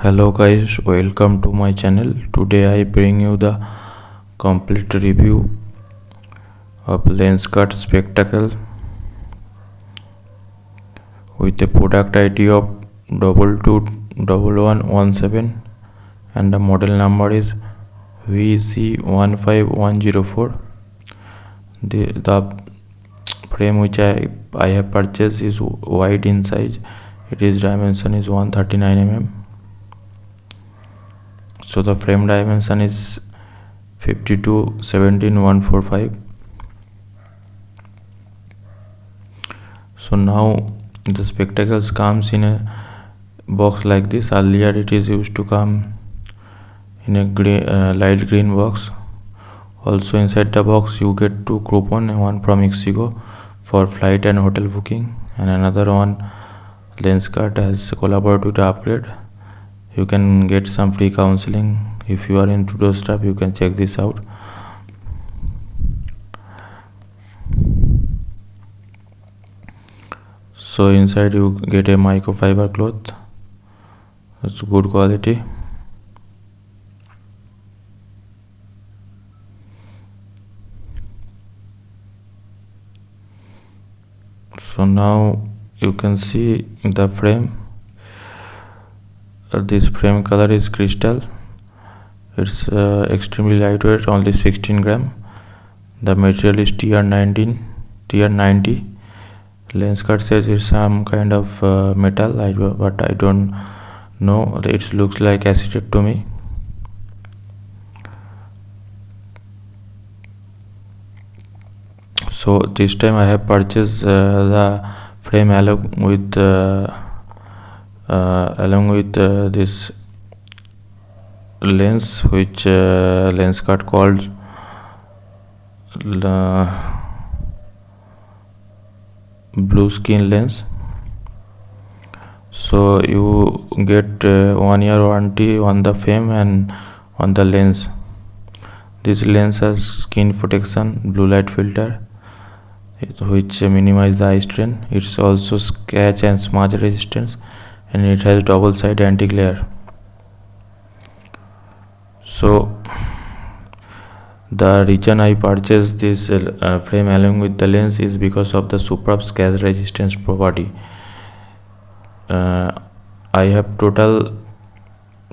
Hello guys, welcome to my channel. Today I bring you the complete review of Lenskart spectacle with a product ID of 221117 and the model number is E15104. The frame which I have purchased is wide in size. Its dimension is 139 mm. So the frame dimension is 52/17/145. So now the spectacles comes in a box like this. Earlier it is used to come in a light green box. Also inside the box you get 2 coupons, one from Mexico for flight and hotel booking, and another one Lenskart has collaborated with Upgrade. You can get some free counseling. If you are into those stuff, you can check this out. So inside you get a microfiber cloth. It's good quality. So now you can see the frame. This frame color is crystal. It's extremely lightweight, only 16 gram. The material is TR90. Lenskart says it's some kind of metal, but I don't know. It looks like acetate to me. So this time I have purchased the frame along with this lens, which Lenskart called blue skin lens. So you get 1 year warranty on the frame and on the lens. This lens has skin protection, blue light filter, which minimize the eye strain. It's also scratch and smudge resistance, and it has double side anti-glare. So the reason I purchased this frame along with the lens is because of the superb scratch resistance property. I have total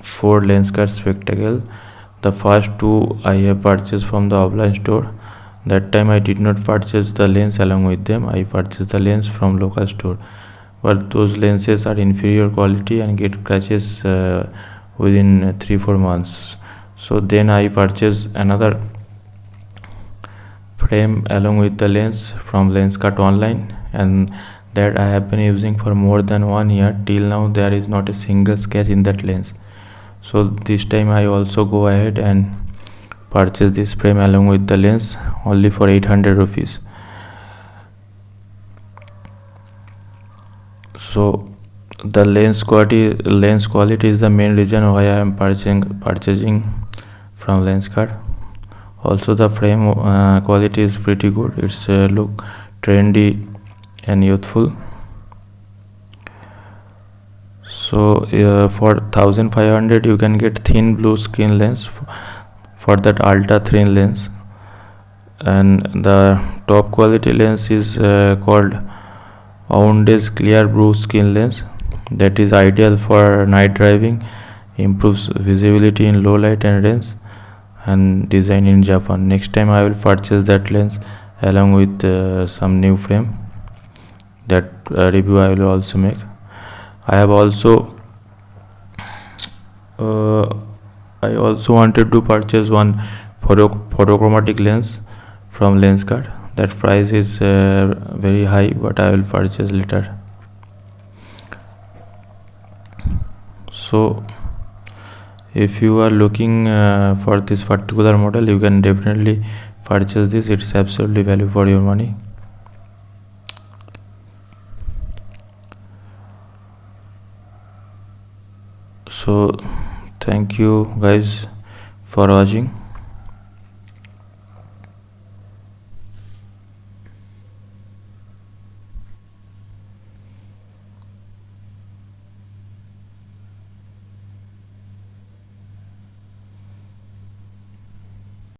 4 Lenskart spectacle. The first 2 I have purchased from the offline store. That time I did not purchase the lens along with them. I purchased the lens from local store, but those lenses are inferior quality and get crashes within 3-4 months. So then I purchased another frame along with the lens from Lenskart online, and that I have been using for more than 1 year. Till now there is not a single scratch in that lens. So this time I also go ahead and purchase this frame along with the lens only for 800 rupees. So the lens quality is the main reason why I am purchasing from Lenskart. Also the frame quality is pretty good. It's look trendy and youthful. So for 1500 you can get thin blue screen lens for that ultra thin lens, and the top quality lens is called Owndays clear blue skin lens, that is ideal for night driving, improves visibility in low light and range, and designed in Japan. Next time I will purchase that lens along with some new frame. That review I will also make. I also wanted to purchase one photochromatic lens from Lenskart. That price is very high, but I will purchase later. So if you are looking for this particular model, you can definitely purchase this. It's absolutely value for your money. So thank you guys for watching.